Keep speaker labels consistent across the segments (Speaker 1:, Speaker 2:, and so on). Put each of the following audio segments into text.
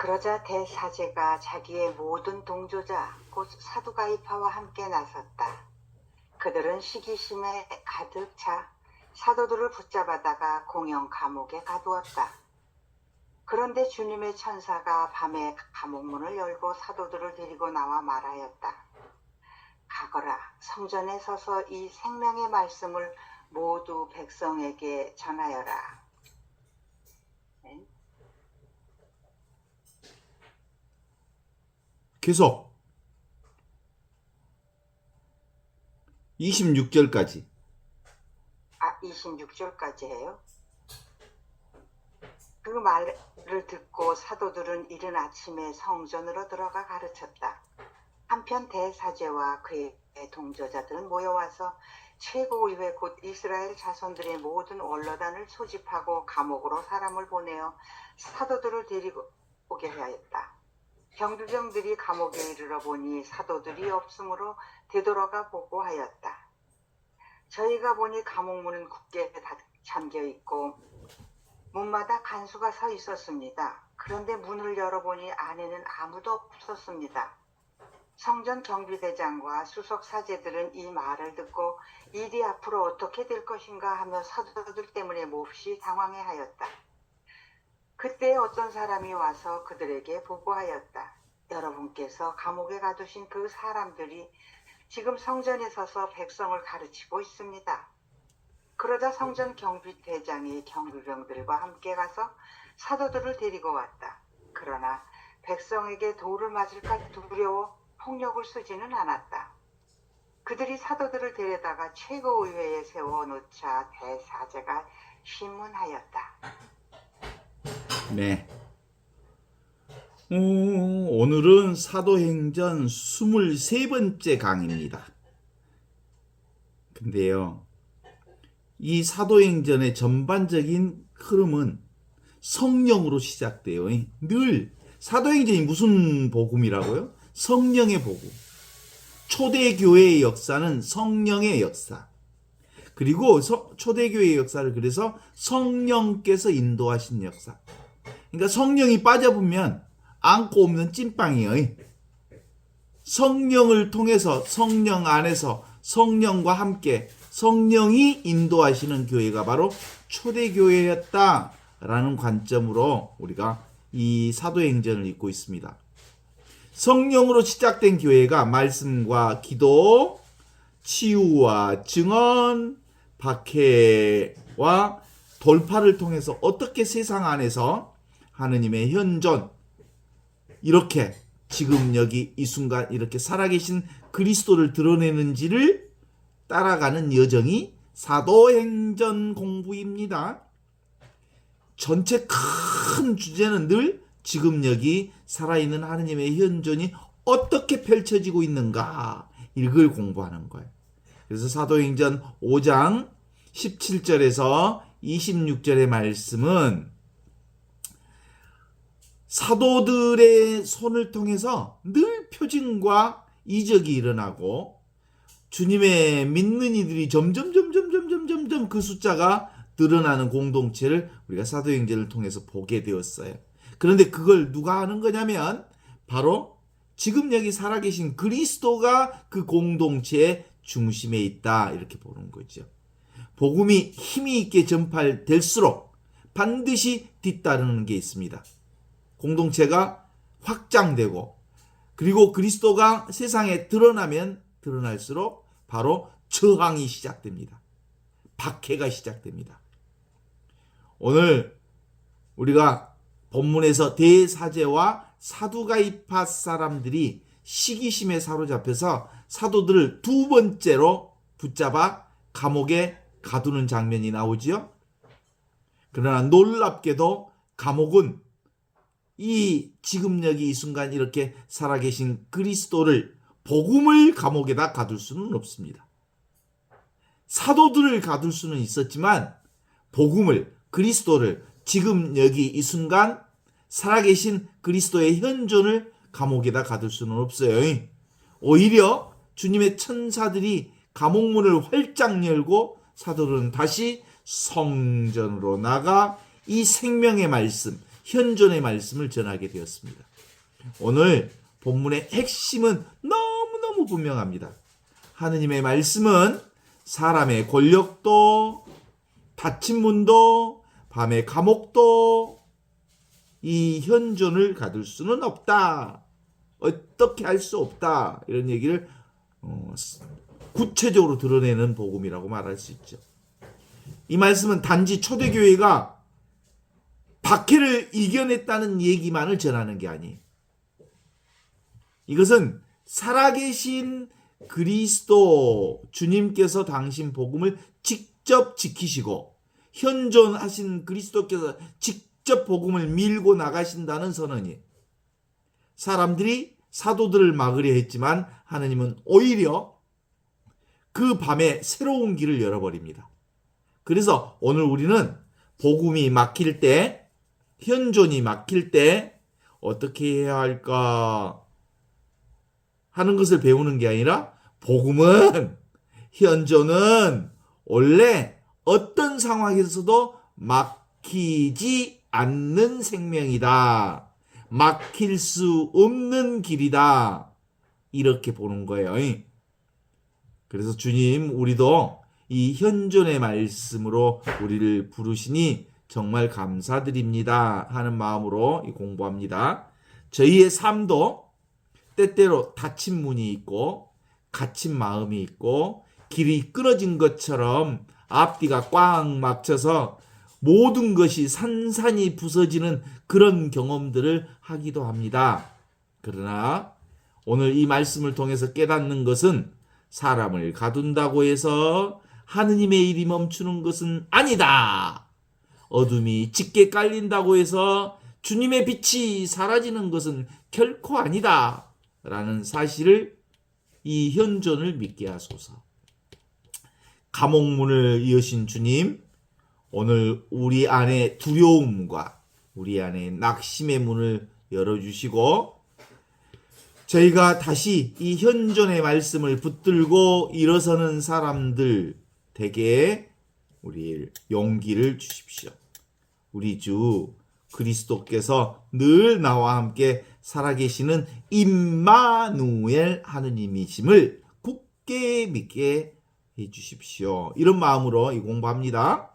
Speaker 1: 그러자 대사제가 자기의 모든 동조자 곧 사두가이파와 함께 나섰다. 그들은 시기심에 가득 차 사도들을 붙잡아다가 공영 감옥에 가두었다. 그런데 주님의 천사가 밤에 감옥문을 열고 사도들을 데리고 나와 말하였다. 가거라, 성전에 서서 이 생명의 말씀을 모두 백성에게 전하여라.
Speaker 2: 계속 26절까지.
Speaker 1: 26절까지예요. 그 말을 듣고 사도들은 이른 아침에 성전으로 들어가 가르쳤다. 한편 대사제와 그의 동조자들은 모여와서 최고의회 곧 이스라엘 자손들의 모든 원로단을 소집하고 감옥으로 사람을 보내어 사도들을 데리고 오게 하였다. 경비병들이 감옥에 이르러 보니 사도들이 없으므로 되돌아가 보고하였다. 저희가 보니 감옥문은 굳게 잠겨 있고 문마다 간수가 서 있었습니다. 그런데 문을 열어보니 안에는 아무도 없었습니다. 성전 경비대장과 수석 사제들은 이 말을 듣고 일이 앞으로 어떻게 될 것인가 하며 사도들 때문에 몹시 당황해하였다. 그때 어떤 사람이 와서 그들에게 보고하였다. 여러분께서 감옥에 가두신 그 사람들이 지금 성전에 서서 백성을 가르치고 있습니다. 그러자 성전 경비대장이 경비병들과 함께 가서 사도들을 데리고 왔다. 그러나 백성에게 돌을 맞을까 두려워 폭력을 쓰지는 않았다. 그들이 사도들을 데려다가 최고의회에 세워놓자 대사제가 심문하였다.
Speaker 2: 네. 오늘은 사도행전 23번째 강의입니다. 근데요, 이 사도행전의 전반적인 흐름은 성령으로 시작돼요. 늘 사도행전이 무슨 복음이라고요? 성령의 복음. 초대교회의 역사는 성령의 역사. 그리고 초대교회의 역사를 그래서 성령께서 인도하신 역사. 그러니까 성령이 빠져보면 안고 없는 찐빵이에요. 성령을 통해서 성령 안에서 성령과 함께 성령이 인도하시는 교회가 바로 초대교회였다라는 관점으로 우리가 이 사도행전을 읽고 있습니다. 성령으로 시작된 교회가 말씀과 기도, 치유와 증언, 박해와 돌파를 통해서 어떻게 세상 안에서 하느님의 현존, 이렇게 지금 여기 이 순간 이렇게 살아계신 그리스도를 드러내는지를 따라가는 여정이 사도행전 공부입니다. 전체 큰 주제는 늘 지금 여기 살아있는 하느님의 현존이 어떻게 펼쳐지고 있는가, 이걸 공부하는 거예요. 그래서 사도행전 5장 17절에서 26절의 말씀은 사도들의 손을 통해서 늘 표징과 이적이 일어나고 주님의 믿는 이들이 점점 그 숫자가 늘어나는 공동체를 우리가 사도행전을 통해서 보게 되었어요. 그런데 그걸 누가 하는 거냐면 바로 지금 여기 살아계신 그리스도가 그 공동체의 중심에 있다, 이렇게 보는 거죠. 복음이 힘이 있게 전파될수록 반드시 뒤따르는 게 있습니다. 공동체가 확장되고 그리고 그리스도가 세상에 드러나면 드러날수록 바로 저항이 시작됩니다. 박해가 시작됩니다. 오늘 우리가 본문에서 대사제와 사두가이파 사람들이 시기심에 사로잡혀서 사도들을 두 번째로 붙잡아 감옥에 가두는 장면이 나오지요. 그러나 놀랍게도 감옥은 이 지금 여기 이 순간 이렇게 살아계신 그리스도를, 복음을 감옥에다 가둘 수는 없습니다. 사도들을 가둘 수는 있었지만 복음을, 그리스도를, 지금 여기 이 순간 살아계신 그리스도의 현존을 감옥에다 가둘 수는 없어요. 오히려 주님의 천사들이 감옥문을 활짝 열고 사도들은 다시 성전으로 나가 이 생명의 말씀, 현존의 말씀을 전하게 되었습니다. 오늘 본문의 핵심은 너무너무 분명합니다. 하느님의 말씀은 사람의 권력도, 닫힌 문도, 밤의 감옥도 이 현존을 가둘 수는 없다. 어떻게 할 수 없다. 이런 얘기를 구체적으로 드러내는 복음이라고 말할 수 있죠. 이 말씀은 단지 초대교회가 박해를 이겨냈다는 얘기만을 전하는 게 아니에요. 이것은 살아계신 그리스도 주님께서 당신 복음을 직접 지키시고 현존하신 그리스도께서 직접 복음을 밀고 나가신다는 선언이에요. 사람들이 사도들을 막으려 했지만 하느님은 오히려 그 밤에 새로운 길을 열어버립니다. 그래서 오늘 우리는 복음이 막힐 때, 현존이 막힐 때 어떻게 해야 할까 하는 것을 배우는 게 아니라 복음은, 현존은 원래 어떤 상황에서도 막히지 않는 생명이다. 막힐 수 없는 길이다. 이렇게 보는 거예요. 그래서 주님, 우리도 이 현존의 말씀으로 우리를 부르시니 정말 감사드립니다 하는 마음으로 공부합니다. 저희의 삶도 때때로 닫힌 문이 있고 갇힌 마음이 있고 길이 끊어진 것처럼 앞뒤가 꽉 막혀서 모든 것이 산산이 부서지는 그런 경험들을 하기도 합니다. 그러나 오늘 이 말씀을 통해서 깨닫는 것은 사람을 가둔다고 해서 하느님의 일이 멈추는 것은 아니다. 어둠이 짙게 깔린다고 해서 주님의 빛이 사라지는 것은 결코 아니다. 라는 사실을, 이 현존을 믿게 하소서. 감옥문을 여신 주님, 오늘 우리 안에 두려움과 우리 안에 낙심의 문을 열어주시고 저희가 다시 이 현존의 말씀을 붙들고 일어서는 사람들 되게 우리 용기를 주십시오. 우리 주 그리스도께서 늘 나와 함께 살아계시는 임마누엘 하느님이심을 굳게 믿게 해주십시오. 이런 마음으로 이 공부합니다.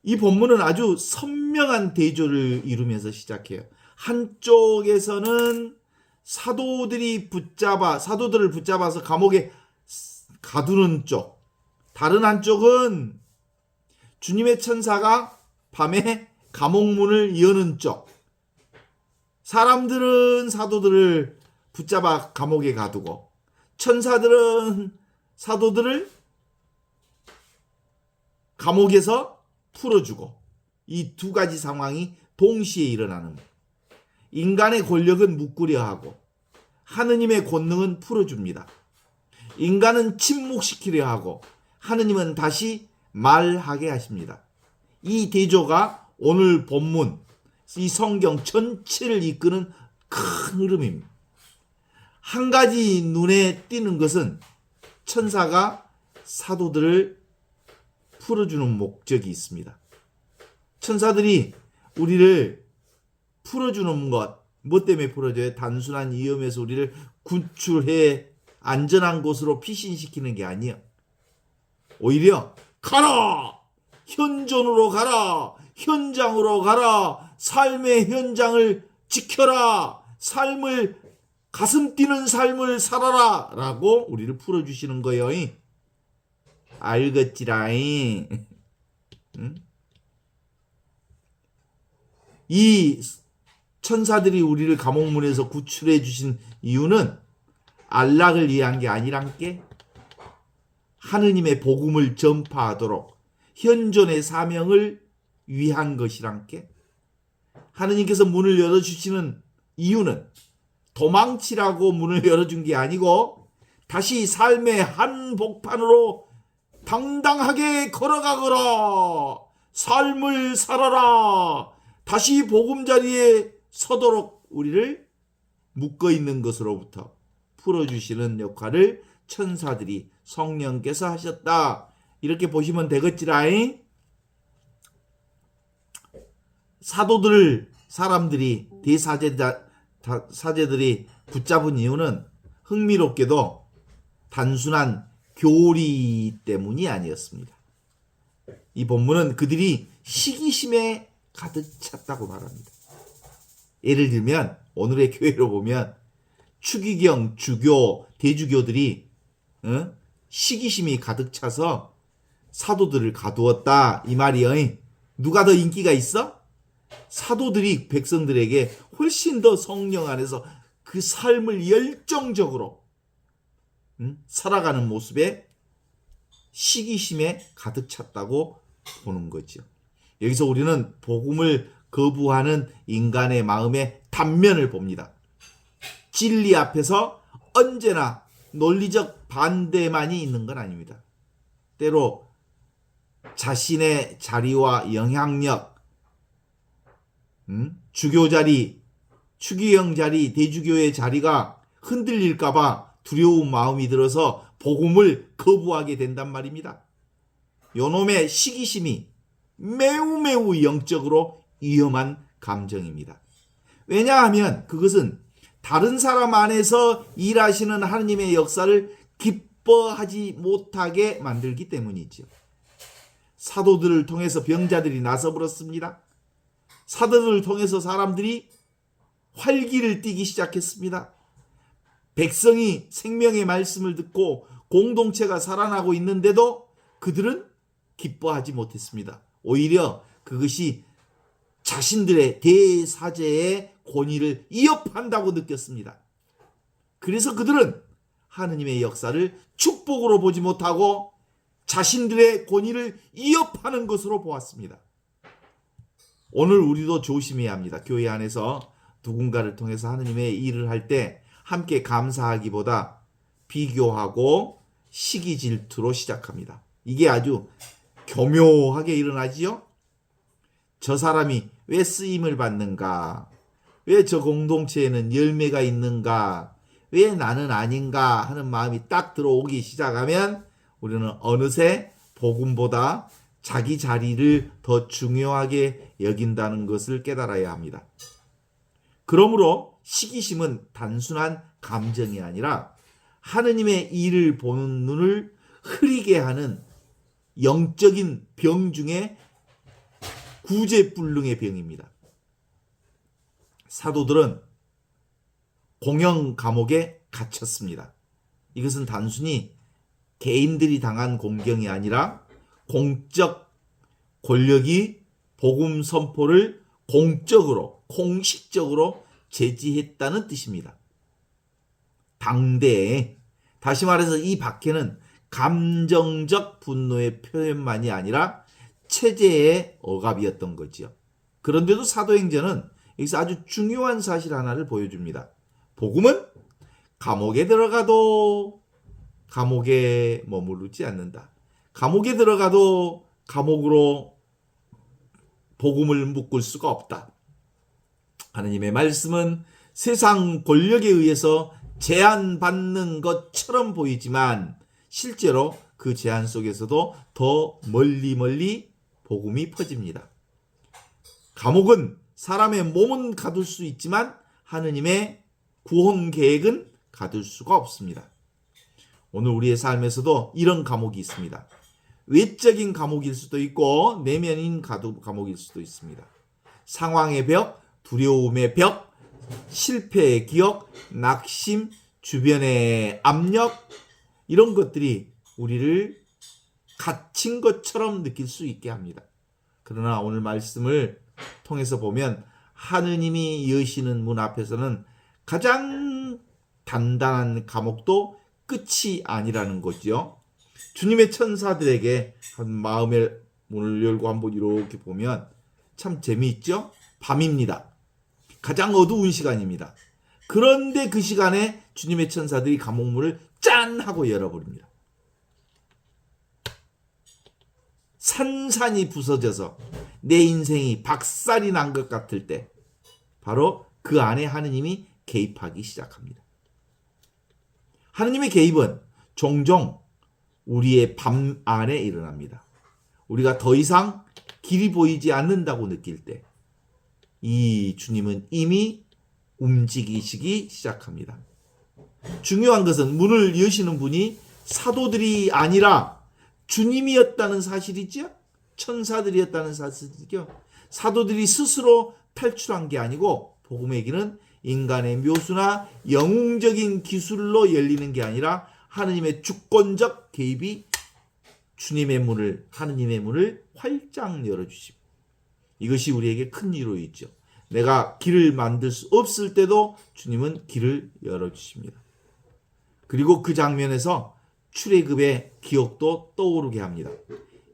Speaker 2: 이 본문은 아주 선명한 대조를 이루면서 시작해요. 한쪽에서는 사도들을 붙잡아서 감옥에 가두는 쪽, 다른 한쪽은 주님의 천사가 밤에 감옥문을 여는 쪽. 사람들은 사도들을 붙잡아 감옥에 가두고 천사들은 사도들을 감옥에서 풀어주고, 이 두 가지 상황이 동시에 일어나는 거예요. 인간의 권력은 묶으려 하고 하느님의 권능은 풀어줍니다. 인간은 침묵시키려 하고 하느님은 다시 말하게 하십니다. 이 대조가 오늘 본문, 이 성경 전체를 이끄는 큰 흐름입니다. 한 가지 눈에 띄는 것은 천사가 사도들을 풀어주는 목적이 있습니다. 천사들이 우리를 풀어주는 것, 뭐 때문에 풀어줘요? 단순한 위험에서 우리를 구출해 안전한 곳으로 피신시키는 게 아니에요. 오히려 가라! 현존으로 가라! 현장으로 가라! 삶의 현장을 지켜라! 가슴 뛰는 삶을 살아라! 라고 우리를 풀어주시는 거예요. 알겠지라잉? 응? 이 천사들이 우리를 감옥문에서 구출해 주신 이유는 안락을 위한 게 아니란께, 하느님의 복음을 전파하도록 현존의 사명을 위한 것이란께. 하느님께서 문을 열어주시는 이유는 도망치라고 문을 열어준 게 아니고 다시 삶의 한복판으로 당당하게 걸어가거라, 삶을 살아라, 다시 보금자리에 서도록 우리를 묶어있는 것으로부터 풀어주시는 역할을 천사들이, 성령께서 하셨다. 이렇게 보시면 되겠지라잉. 사제들이 붙잡은 이유는 흥미롭게도 단순한 교리 때문이 아니었습니다. 이 본문은 그들이 시기심에 가득 찼다고 말합니다. 예를 들면 오늘의 교회로 보면 추기경, 주교, 대주교들이 시기심이 가득 차서 사도들을 가두었다 이 말이요. 누가 더 인기가 있어? 사도들이 백성들에게 훨씬 더 성령 안에서 그 삶을 열정적으로 살아가는 모습에 시기심에 가득 찼다고 보는 거죠. 여기서 우리는 복음을 거부하는 인간의 마음의 단면을 봅니다. 진리 앞에서 언제나 논리적 반대만이 있는 건 아닙니다. 때로 자신의 자리와 영향력, 주교 자리, 추기경 자리, 대주교의 자리가 흔들릴까봐 두려운 마음이 들어서 복음을 거부하게 된단 말입니다. 요놈의 시기심이 매우 영적으로 위험한 감정입니다. 왜냐하면 그것은 다른 사람 안에서 일하시는 하느님의 역사를 기뻐하지 못하게 만들기 때문이죠. 사도들을 통해서 병자들이 나서버렸습니다. 사도들을 통해서 사람들이 활기를 띠기 시작했습니다. 백성이 생명의 말씀을 듣고 공동체가 살아나고 있는데도 그들은 기뻐하지 못했습니다. 오히려 그것이 자신들의 대사제의 권위를 위협한다고 느꼈습니다. 그래서 그들은 하느님의 역사를 축복으로 보지 못하고 자신들의 권위를 위협하는 것으로 보았습니다. 오늘 우리도 조심해야 합니다. 교회 안에서 누군가를 통해서 하느님의 일을 할 때 함께 감사하기보다 비교하고 시기 질투로 시작합니다. 이게 아주 교묘하게 일어나지요. 저 사람이 왜 쓰임을 받는가? 왜 저 공동체에는 열매가 있는가? 왜 나는 아닌가? 하는 마음이 딱 들어오기 시작하면 우리는 어느새 복음보다 자기 자리를 더 중요하게 여긴다는 것을 깨달아야 합니다. 그러므로 시기심은 단순한 감정이 아니라 하느님의 일을 보는 눈을 흐리게 하는 영적인 병 중에 구제불능의 병입니다. 사도들은 공영 감옥에 갇혔습니다. 이것은 단순히 개인들이 당한 공경이 아니라 공적 권력이 복음 선포를 공적으로, 공식적으로 제지했다는 뜻입니다. 당대에, 다시 말해서 이 박해는 감정적 분노의 표현만이 아니라 체제의 억압이었던 거지요. 그런데도 사도행전은 여기서 아주 중요한 사실 하나를 보여줍니다. 복음은 감옥에 들어가도 감옥에 머무르지 않는다. 감옥에 들어가도 감옥으로 복음을 묶을 수가 없다. 하느님의 말씀은 세상 권력에 의해서 제한받는 것처럼 보이지만 실제로 그 제한 속에서도 더 멀리 복음이 퍼집니다. 감옥은 사람의 몸은 가둘 수 있지만 하느님의 구원 계획은 가둘 수가 없습니다. 오늘 우리의 삶에서도 이런 감옥이 있습니다. 외적인 감옥일 수도 있고 내면인 감옥일 수도 있습니다. 상황의 벽, 두려움의 벽, 실패의 기억, 낙심, 주변의 압력, 이런 것들이 우리를 갇힌 것처럼 느낄 수 있게 합니다. 그러나 오늘 말씀을 통해서 보면 하느님이 여시는 문 앞에서는 가장 단단한 감옥도 끝이 아니라는 거죠. 주님의 천사들에게 한 마음의 문을 열고 한번 이렇게 보면 참 재미있죠? 밤입니다. 가장 어두운 시간입니다. 그런데 그 시간에 주님의 천사들이 감옥문을 짠 하고 열어버립니다. 산산이 부서져서 내 인생이 박살이 난 것 같을 때 바로 그 안에 하느님이 개입하기 시작합니다. 하느님의 개입은 종종 우리의 밤 안에 일어납니다. 우리가 더 이상 길이 보이지 않는다고 느낄 때, 이 주님은 이미 움직이시기 시작합니다. 중요한 것은 문을 여시는 분이 사도들이 아니라 주님이었다는 사실이죠. 천사들이었다는 사실이죠. 사도들이 스스로 탈출한 게 아니고 복음의 길은 인간의 묘수나 영웅적인 기술로 열리는 게 아니라 하느님의 주권적 개입이 주님의 문을, 하느님의 문을 활짝 열어주십니다. 이것이 우리에게 큰 위로이죠. 내가 길을 만들 수 없을 때도 주님은 길을 열어주십니다. 그리고 그 장면에서 출애굽의 기억도 떠오르게 합니다.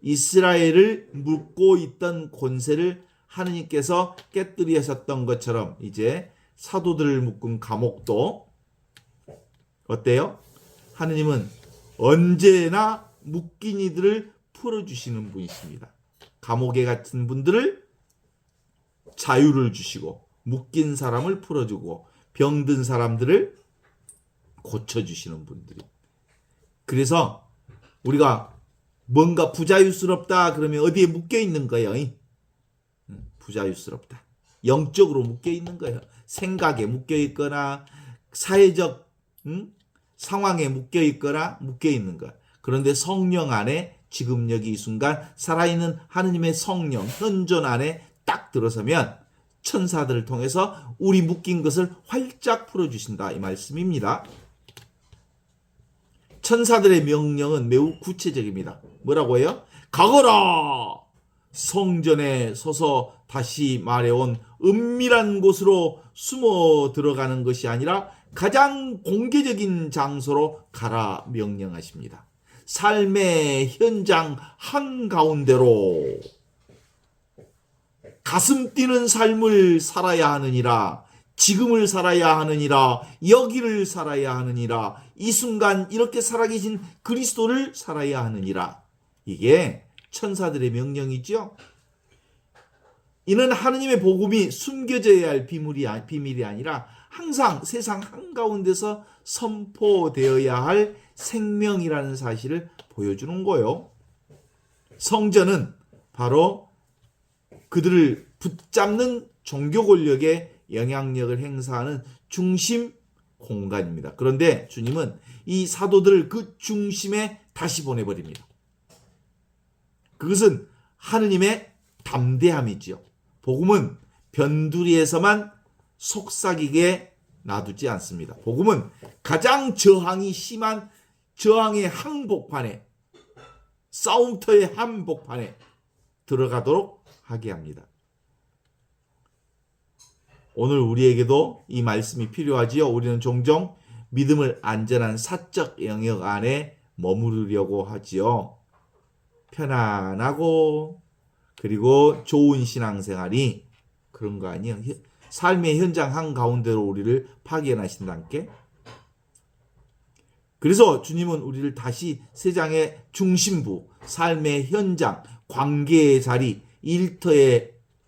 Speaker 2: 이스라엘을 묶고 있던 권세를 하느님께서 깨뜨리셨던 것처럼 이제 사도들을 묶은 감옥도 어때요? 하느님은 언제나 묶인 이들을 풀어주시는 분이십니다. 감옥에 갇힌 분들을 자유를 주시고 묶인 사람을 풀어주고 병든 사람들을 고쳐주시는 분들이. 그래서 우리가 뭔가 부자유스럽다 그러면 어디에 묶여 있는 거예요? 부자유스럽다. 영적으로 묶여 있는 거예요. 생각에 묶여 있거나 사회적 상황에 묶여 있거나 묶여 있는 것. 그런데 성령 안에 지금 여기 이 순간 살아있는 하느님의 성령 현존 안에 딱 들어서면 천사들을 통해서 우리 묶인 것을 활짝 풀어주신다 이 말씀입니다. 천사들의 명령은 매우 구체적입니다. 뭐라고 해요? 가거라! 성전에 서서 다시 말해온 은밀한 곳으로 숨어 들어가는 것이 아니라 가장 공개적인 장소로 가라 명령하십니다. 삶의 현장 한가운데로 가슴 뛰는 삶을 살아야 하느니라. 지금을 살아야 하느니라. 여기를 살아야 하느니라. 이 순간 이렇게 살아계신 그리스도를 살아야 하느니라. 이게 천사들의 명령이죠. 이는 하느님의 복음이 숨겨져야 할 비밀이 아니라 항상 세상 한가운데서 선포되어야 할 생명이라는 사실을 보여주는 거예요. 성전은 바로 그들을 붙잡는 종교 권력의 영향력을 행사하는 중심 공간입니다. 그런데 주님은 이 사도들을 그 중심에 다시 보내버립니다. 그것은 하느님의 담대함이지요. 복음은 변두리에서만 속삭이게 놔두지 않습니다. 복음은 가장 저항이 심한 저항의 항복판에, 싸움터의 한복판에 들어가도록 하게 합니다. 오늘 우리에게도 이 말씀이 필요하지요. 우리는 종종 믿음을 안전한 사적 영역 안에 머무르려고 하지요. 편안하고 그리고 좋은 신앙생활이 그런 거 아니에요. 삶의 현장 한가운데로 우리를 파견하신다께. 그래서 주님은 우리를 다시 세상의 중심부, 삶의 현장, 관계의 자리,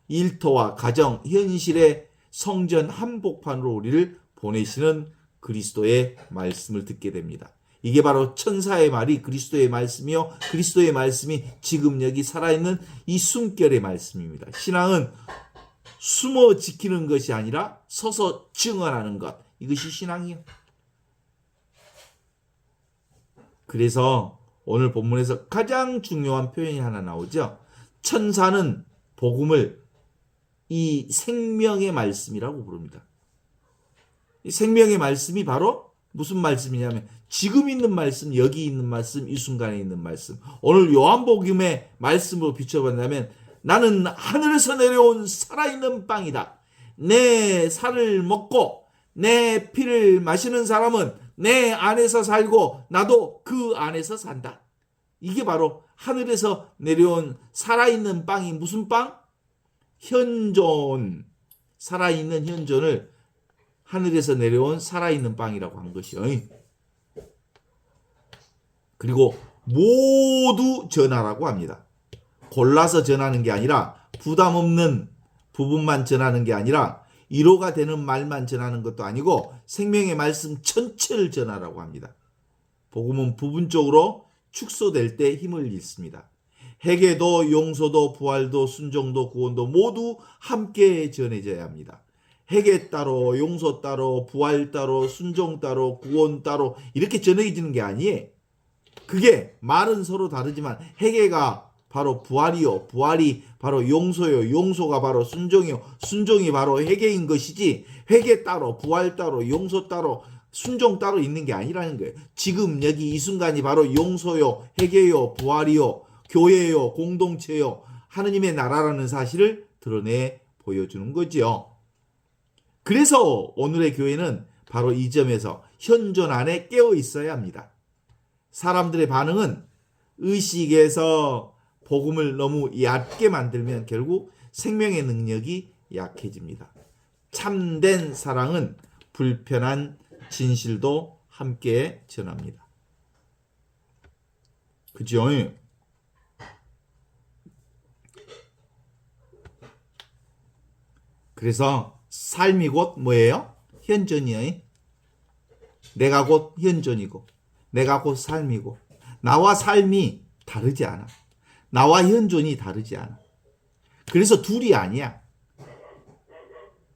Speaker 2: 일터와 가정, 현실의 성전 한복판으로 우리를 보내시는 그리스도의 말씀을 듣게 됩니다. 이게 바로 천사의 말이 그리스도의 말씀이요, 그리스도의 말씀이 지금 여기 살아있는 이 숨결의 말씀입니다. 신앙은 숨어 지키는 것이 아니라 서서 증언하는 것, 이것이 신앙이요. 그래서 오늘 본문에서 가장 중요한 표현이 하나 나오죠. 천사는 복음을 이 생명의 말씀이라고 부릅니다. 이 생명의 말씀이 바로 무슨 말씀이냐면 지금 있는 말씀, 여기 있는 말씀, 이 순간에 있는 말씀. 오늘 요한복음의 말씀으로 비춰본다면 나는 하늘에서 내려온 살아있는 빵이다. 내 살을 먹고 내 피를 마시는 사람은 내 안에서 살고 나도 그 안에서 산다. 이게 바로 하늘에서 내려온 살아있는 빵이 무슨 빵? 현존, 살아있는 현존을 하늘에서 내려온 살아있는 빵이라고 한 것이요. 그리고 모두 전하라고 합니다. 골라서 전하는 게 아니라 부담 없는 부분만 전하는 게 아니라 위로가 되는 말만 전하는 것도 아니고 생명의 말씀 전체를 전하라고 합니다. 복음은 부분적으로 축소될 때 힘을 잃습니다. 회개도 용서도 부활도 순종도 구원도 모두 함께 전해져야 합니다. 회개 따로 용서 따로 부활 따로 순종 따로 구원 따로 이렇게 전해지는 게 아니에요. 그게 말은 서로 다르지만 회개가 바로 부활이요, 부활이 바로 용서요, 용서가 바로 순종이요, 순종이 바로 회개인 것이지 회개 따로 부활 따로 용서 따로 순종 따로 있는 게 아니라는 거예요. 지금 여기 이 순간이 바로 용서요, 회개요, 부활이요, 교회요, 공동체요, 하느님의 나라라는 사실을 드러내 보여주는 거지요. 그래서 오늘의 교회는 바로 이 점에서 현존 안에 깨어 있어야 합니다. 사람들의 반응은 의식에서 복음을 너무 얕게 만들면 결국 생명의 능력이 약해집니다. 참된 사랑은 불편한 진실도 함께 전합니다. 그죠? 그래서 삶이 곧 뭐예요? 현존이에요. 내가 곧 현존이고 내가 곧 삶이고 나와 삶이 다르지 않아. 나와 현존이 다르지 않아. 그래서 둘이 아니야.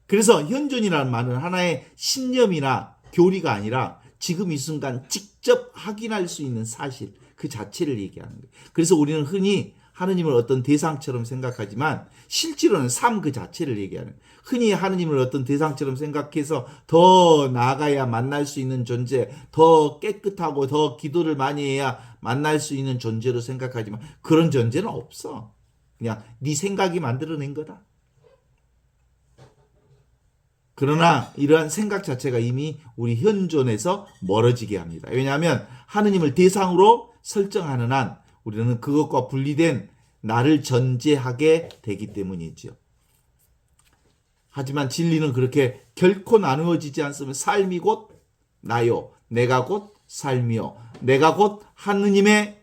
Speaker 2: 그래서 현존이라는 말은 하나의 신념이나 교리가 아니라 지금 이 순간 직접 확인할 수 있는 사실 그 자체를 얘기하는 거예요. 그래서 우리는 흔히 하느님을 어떤 대상처럼 생각하지만 실제로는 삶 그 자체를 얘기하는 거예요. 흔히 하느님을 어떤 대상처럼 생각해서 더 나아가야 만날 수 있는 존재, 더 깨끗하고 더 기도를 많이 해야 만날 수 있는 존재로 생각하지만 그런 존재는 없어. 그냥 네 생각이 만들어낸 거다. 그러나 이러한 생각 자체가 이미 우리 현존에서 멀어지게 합니다. 왜냐하면 하느님을 대상으로 설정하는 한 우리는 그것과 분리된 나를 전제하게 되기 때문이죠. 하지만 진리는 그렇게 결코 나누어지지 않으면 삶이 곧 나요. 내가 곧 삶이요. 내가 곧 하느님의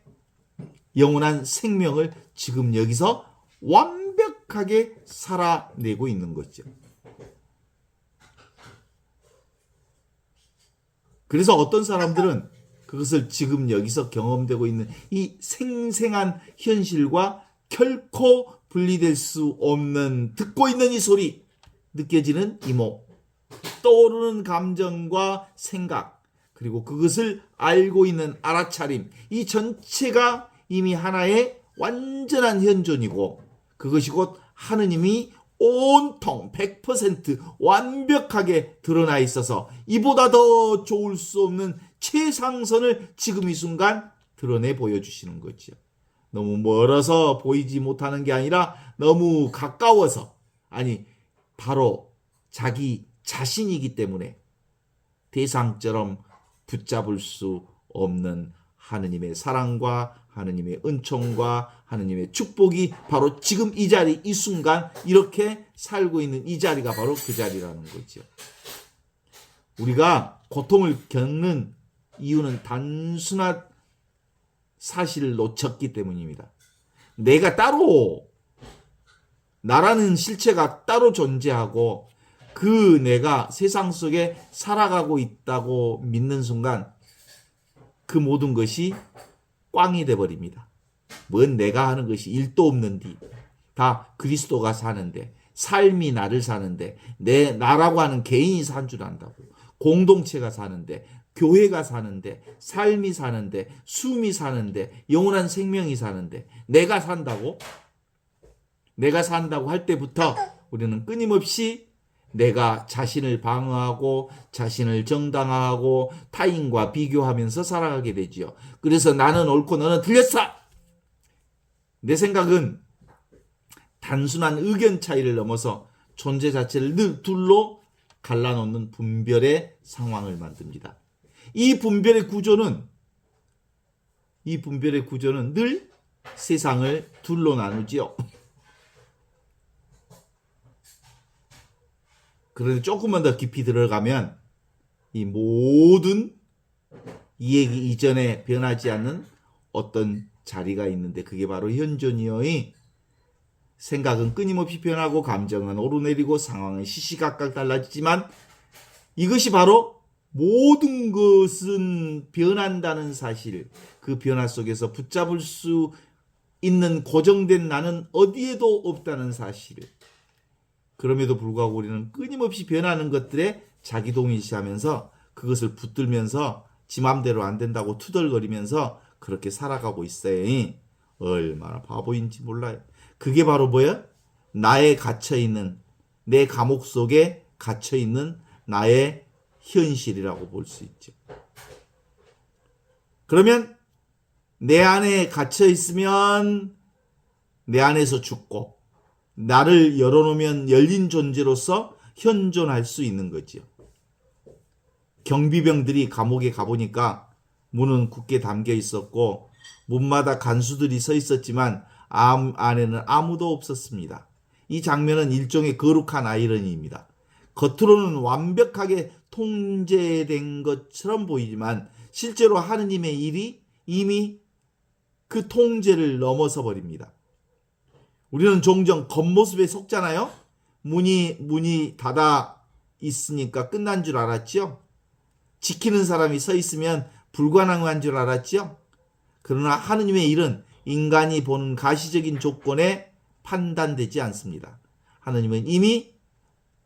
Speaker 2: 영원한 생명을 지금 여기서 완벽하게 살아내고 있는 거죠. 그래서 어떤 사람들은 그것을 지금 여기서 경험되고 있는 이 생생한 현실과 결코 분리될 수 없는 듣고 있는 이 소리, 느껴지는 이목, 떠오르는 감정과 생각, 그리고 그것을 알고 있는 알아차림, 이 전체가 이미 하나의 완전한 현존이고 그것이 곧 하느님이 온통 100% 완벽하게 드러나 있어서 이보다 더 좋을 수 없는 최상선을 지금 이 순간 드러내 보여주시는 거죠. 너무 멀어서 보이지 못하는 게 아니라 너무 가까워서, 아니 바로 자기 자신이기 때문에 대상처럼 붙잡을 수 없는 하느님의 사랑과 하느님의 은총과 하느님의 축복이 바로 지금 이 자리, 이 순간 이렇게 살고 있는 이 자리가 바로 그 자리라는 거죠. 우리가 고통을 겪는 이유는 단순한 사실을 놓쳤기 때문입니다. 내가 따로, 나라는 실체가 따로 존재하고 그 내가 세상 속에 살아가고 있다고 믿는 순간 그 모든 것이 꽝이 돼버립니다. 뭔 내가 하는 것이 일도 없는디, 다 그리스도가 사는데, 삶이 나를 사는데, 나라고 하는 개인이 산 줄 안다고, 공동체가 사는데, 교회가 사는데, 삶이 사는데, 숨이 사는데, 영원한 생명이 사는데 내가 산다고? 내가 산다고 할 때부터 우리는 끊임없이 내가 자신을 방어하고 자신을 정당화하고 타인과 비교하면서 살아가게 되지요. 그래서 나는 옳고 너는 틀렸어. 내 생각은 단순한 의견 차이를 넘어서 존재 자체를 늘 둘로 갈라놓는 분별의 상황을 만듭니다. 이 분별의 구조는 늘 세상을 둘로 나누지요. 그런데 조금만 더 깊이 들어가면 이 모든 이 얘기 이전에 변하지 않는 어떤 자리가 있는데 그게 바로 현존이요. 생각은 끊임없이 변하고 감정은 오르내리고 상황은 시시각각 달라지지만 이것이 바로 모든 것은 변한다는 사실, 그 변화 속에서 붙잡을 수 있는 고정된 나는 어디에도 없다는 사실. 그럼에도 불구하고 우리는 끊임없이 변하는 것들에 자기 동일시하면서 그것을 붙들면서 지 맘대로 안 된다고 투덜거리면서 그렇게 살아가고 있어요. 얼마나 바보인지 몰라요. 그게 바로 뭐야? 나의 갇혀있는, 내 감옥 속에 갇혀있는 나의 현실이라고 볼 수 있죠. 그러면 내 안에 갇혀있으면 내 안에서 죽고 나를 열어놓으면 열린 존재로서 현존할 수 있는 거지요. 경비병들이 감옥에 가보니까 문은 굳게 담겨 있었고 문마다 간수들이 서 있었지만 안에는 아무도 없었습니다. 이 장면은 일종의 거룩한 아이러니입니다. 겉으로는 완벽하게 통제된 것처럼 보이지만 실제로 하느님의 일이 이미 그 통제를 넘어서 버립니다. 우리는 종종 겉모습에 속잖아요. 문이 닫아 있으니까 끝난 줄 알았죠. 지키는 사람이 서 있으면 불가능한 줄 알았죠. 그러나 하느님의 일은 인간이 보는 가시적인 조건에 판단되지 않습니다. 하느님은 이미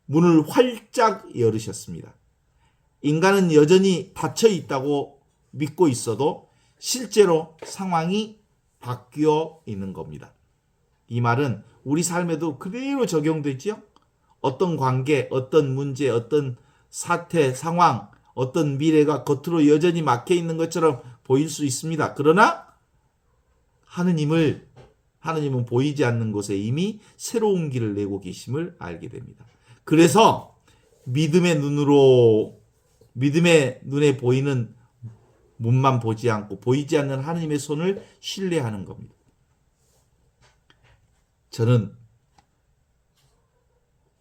Speaker 2: 문을 활짝 열으셨습니다. 인간은 여전히 닫혀 있다고 믿고 있어도 실제로 상황이 바뀌어 있는 겁니다. 이 말은 우리 삶에도 그대로 적용되지요. 어떤 관계, 어떤 문제, 어떤 사태, 상황, 어떤 미래가 겉으로 여전히 막혀 있는 것처럼 보일 수 있습니다. 그러나 하느님은 보이지 않는 곳에 이미 새로운 길을 내고 계심을 알게 됩니다. 그래서 믿음의 눈에 보이는 문만 보지 않고 보이지 않는 하느님의 손을 신뢰하는 겁니다. 저는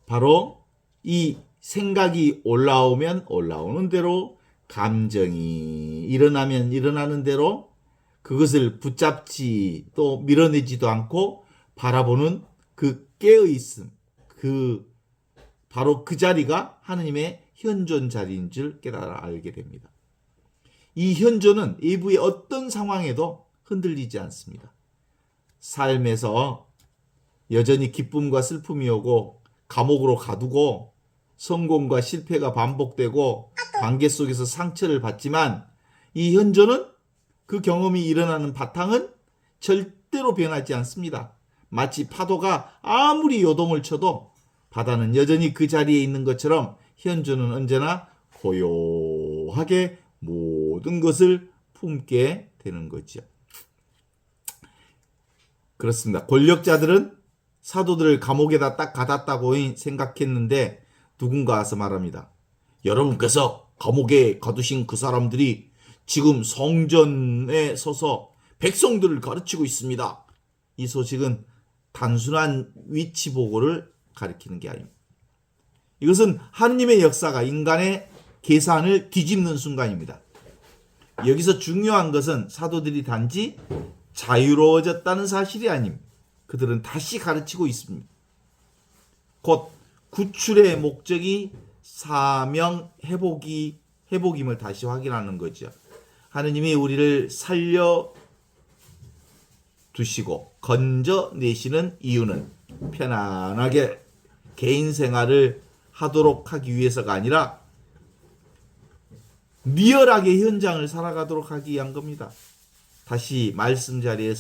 Speaker 2: 바로 이 생각이 올라오면 올라오는 대로, 감정이 일어나면 일어나는 대로 그것을 붙잡지 또 밀어내지도 않고 바라보는 그 깨어있음, 바로 그 자리가 하느님의 현존 자리인 줄 깨달아 알게 됩니다. 이 현존은 외부의 어떤 상황에도 흔들리지 않습니다. 삶에서 여전히 기쁨과 슬픔이 오고 감옥으로 가두고 성공과 실패가 반복되고 관계 속에서 상처를 받지만 이 현존은, 그 경험이 일어나는 바탕은 절대로 변하지 않습니다. 마치 파도가 아무리 요동을 쳐도 바다는 여전히 그 자리에 있는 것처럼 현존은 언제나 고요하게 모든 것을 품게 되는 거죠. 그렇습니다. 권력자들은 사도들을 감옥에다 딱 가뒀다고 생각했는데 누군가 와서 말합니다. 여러분께서 감옥에 가두신 그 사람들이 지금 성전에 서서 백성들을 가르치고 있습니다. 이 소식은 단순한 위치 보고를 가리키는 게 아닙니다. 이것은 하느님의 역사가 인간의 계산을 뒤집는 순간입니다. 여기서 중요한 것은 사도들이 단지 자유로워졌다는 사실이 아닙니다. 그들은 다시 가르치고 있습니다. 곧 구출의 목적이 사명 회복임을 다시 확인하는 거죠. 하느님이 우리를 살려 두시고 건져내시는 이유는 편안하게 개인 생활을 하도록 하기 위해서가 아니라 리얼하게 현장을 살아가도록 하기 위한 겁니다. 다시 말씀 자리에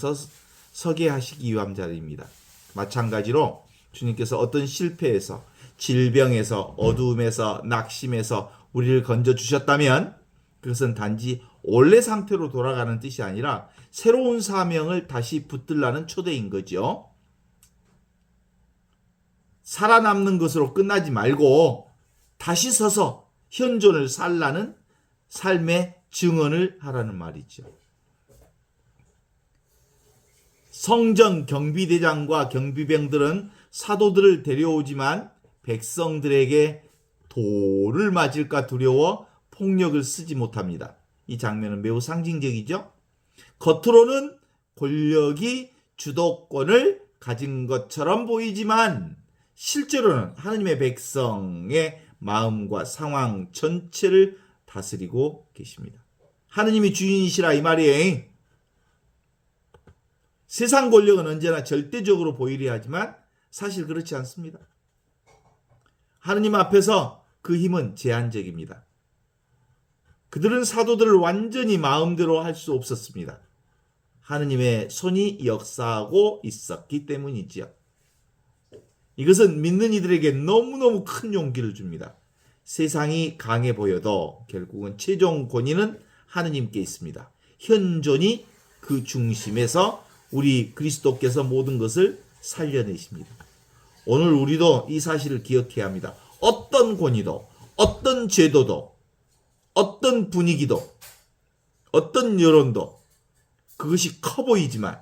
Speaker 2: 서게 하시기 위한 자리입니다. 마찬가지로 주님께서 어떤 실패에서, 질병에서, 어두움에서, 낙심에서 우리를 건져주셨다면 그것은 단지 원래 상태로 돌아가는 뜻이 아니라 새로운 사명을 다시 붙들라는 초대인 거죠. 살아남는 것으로 끝나지 말고 다시 서서 현존을 살라는 삶의 증언을 하라는 말이죠. 성전 경비대장과 경비병들은 사도들을 데려오지만 백성들에게 돌을 맞을까 두려워 폭력을 쓰지 못합니다. 이 장면은 매우 상징적이죠. 겉으로는 권력이 주도권을 가진 것처럼 보이지만 실제로는 하느님의 백성의 마음과 상황 전체를 다스리고 계십니다. 하느님이 주인이시라 이 말이에요. 세상 권력은 언제나 절대적으로 보이려 하지만 사실 그렇지 않습니다. 하느님 앞에서 그 힘은 제한적입니다. 그들은 사도들을 완전히 마음대로 할 수 없었습니다. 하느님의 손이 역사하고 있었기 때문이지요. 이것은 믿는 이들에게 너무너무 큰 용기를 줍니다. 세상이 강해 보여도 결국은 최종 권위는 하느님께 있습니다. 현존이 그 중심에서 우리 그리스도께서 모든 것을 살려내십니다. 오늘 우리도 이 사실을 기억해야 합니다. 어떤 권위도, 어떤 제도도, 어떤 분위기도, 어떤 여론도 그것이 커 보이지만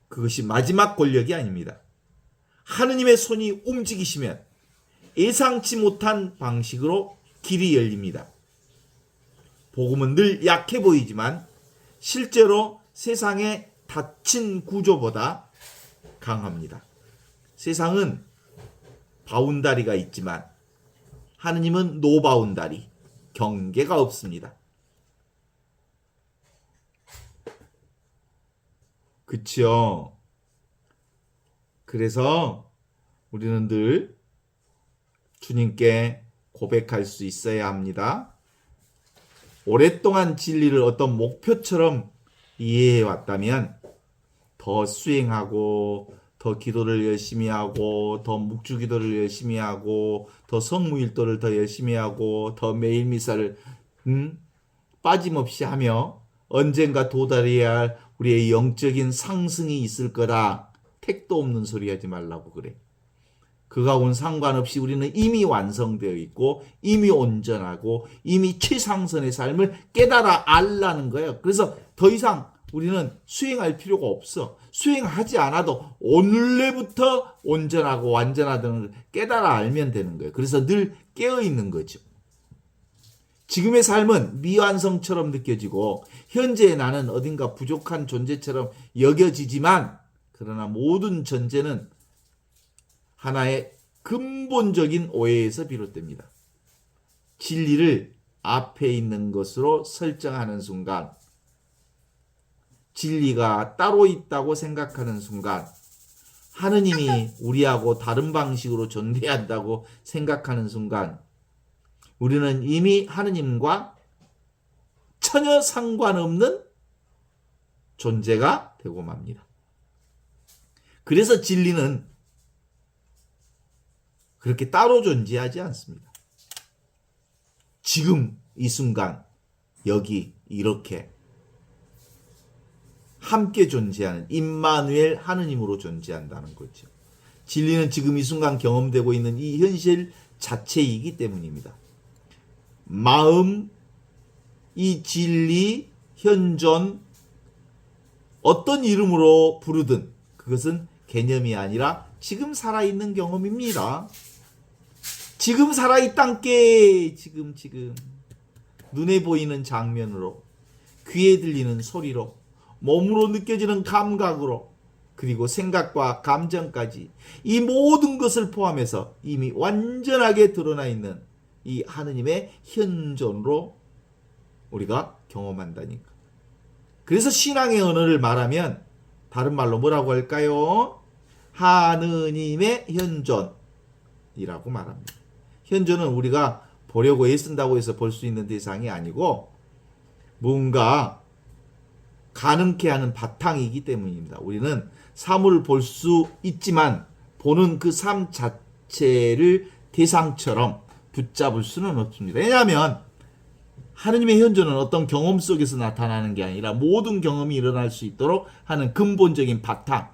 Speaker 2: 그것이 마지막 권력이 아닙니다. 하느님의 손이 움직이시면 예상치 못한 방식으로 길이 열립니다. 복음은 늘 약해 보이지만 실제로 세상의 닫힌 구조보다 강합니다. 세상은 바운다리가 있지만 하느님은 노바운다리, 경계가 없습니다. 그쵸? 그래서 우리는 늘 주님께 고백할 수 있어야 합니다. 오랫동안 진리를 어떤 목표처럼 이해해 왔다면 더 수행하고 더 기도를 열심히 하고 더 묵주기도를 열심히 하고 더 성무일도를 더 열심히 하고 더 매일 미사를 빠짐없이 하며 언젠가 도달해야 할 우리의 영적인 상승이 있을 거라 택도 없는 소리 하지 말라고 그래. 그거하고는 상관없이 우리는 이미 완성되어 있고 이미 온전하고 이미 최상선의 삶을 깨달아 알라는 거예요. 그래서 더 이상 우리는 수행할 필요가 없어. 수행하지 않아도 오늘내부터 온전하고 완전하다는 걸 깨달아 알면 되는 거예요. 그래서 늘 깨어있는 거죠. 지금의 삶은 미완성처럼 느껴지고 현재의 나는 어딘가 부족한 존재처럼 여겨지지만 그러나 모든 전제는 하나의 근본적인 오해에서 비롯됩니다. 진리를 앞에 있는 것으로 설정하는 순간, 진리가 따로 있다고 생각하는 순간, 하느님이 우리하고 다른 방식으로 존재한다고 생각하는 순간, 우리는 이미 하느님과 전혀 상관없는 존재가 되고 맙니다. 그래서 진리는 그렇게 따로 존재하지 않습니다. 지금 이 순간 여기 이렇게 함께 존재하는 임마누엘 하느님으로 존재한다는 거죠. 진리는 지금 이 순간 경험되고 있는 이 현실 자체이기 때문입니다. 마음, 이 진리, 현존, 어떤 이름으로 부르든 그것은 개념이 아니라 지금 살아있는 경험입니다. 지금 살아있단께 지금 눈에 보이는 장면으로, 귀에 들리는 소리로, 몸으로 느껴지는 감각으로, 그리고 생각과 감정까지 이 모든 것을 포함해서 이미 완전하게 드러나 있는 이 하느님의 현존으로 우리가 경험한다니까. 그래서 신앙의 언어를 말하면 다른 말로 뭐라고 할까요? 하느님의 현존이라고 말합니다. 현존은 우리가 보려고 애쓴다고 해서 볼 수 있는 대상이 아니고 뭔가 가능케 하는 바탕이기 때문입니다. 우리는 사물을 볼 수 있지만 보는 그 삶 자체를 대상처럼 붙잡을 수는 없습니다. 왜냐하면 하느님의 현존은 어떤 경험 속에서 나타나는 게 아니라 모든 경험이 일어날 수 있도록 하는 근본적인 바탕.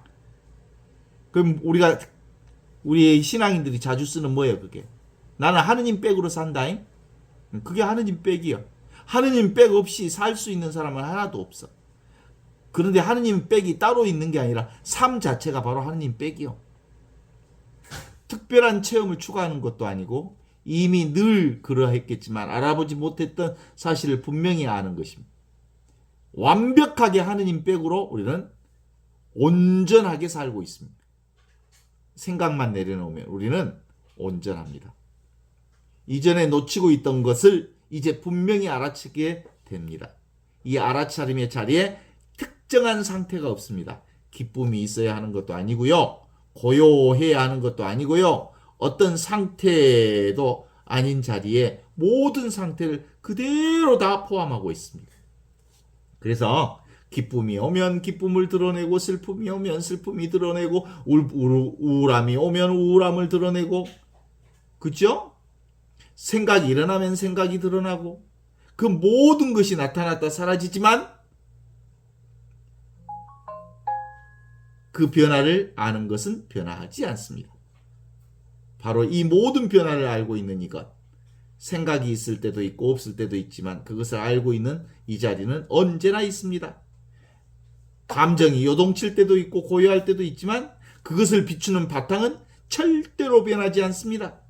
Speaker 2: 그럼 우리의 신앙인들이 자주 쓰는 뭐예요, 그게? 나는 하느님 백으로 산다잉? 그게 하느님 백이요. 하느님 백 없이 살 수 있는 사람은 하나도 없어. 그런데 하느님 백이 따로 있는 게 아니라 삶 자체가 바로 하느님 백이요. 특별한 체험을 추구하는 것도 아니고 이미 늘 그러했겠지만 알아보지 못했던 사실을 분명히 아는 것입니다. 완벽하게 하느님 백으로 우리는 온전하게 살고 있습니다. 생각만 내려놓으면 우리는 온전합니다. 이전에 놓치고 있던 것을 이제 분명히 알아채게 됩니다. 이 알아차림의 자리에 특정한 상태가 없습니다. 기쁨이 있어야 하는 것도 아니고요. 고요해야 하는 것도 아니고요. 어떤 상태도 아닌 자리에 모든 상태를 그대로 다 포함하고 있습니다. 그래서 기쁨이 오면 기쁨을 드러내고 슬픔이 오면 슬픔이 드러내고 우울함이 오면 우울함을 드러내고 그죠? 생각이 일어나면 생각이 드러나고 그 모든 것이 나타났다 사라지지만 그 변화를 아는 것은 변화하지 않습니다. 바로 이 모든 변화를 알고 있는 이것. 생각이 있을 때도 있고 없을 때도 있지만 그것을 알고 있는 이 자리는 언제나 있습니다. 감정이 요동칠 때도 있고 고요할 때도 있지만 그것을 비추는 바탕은 절대로 변하지 않습니다.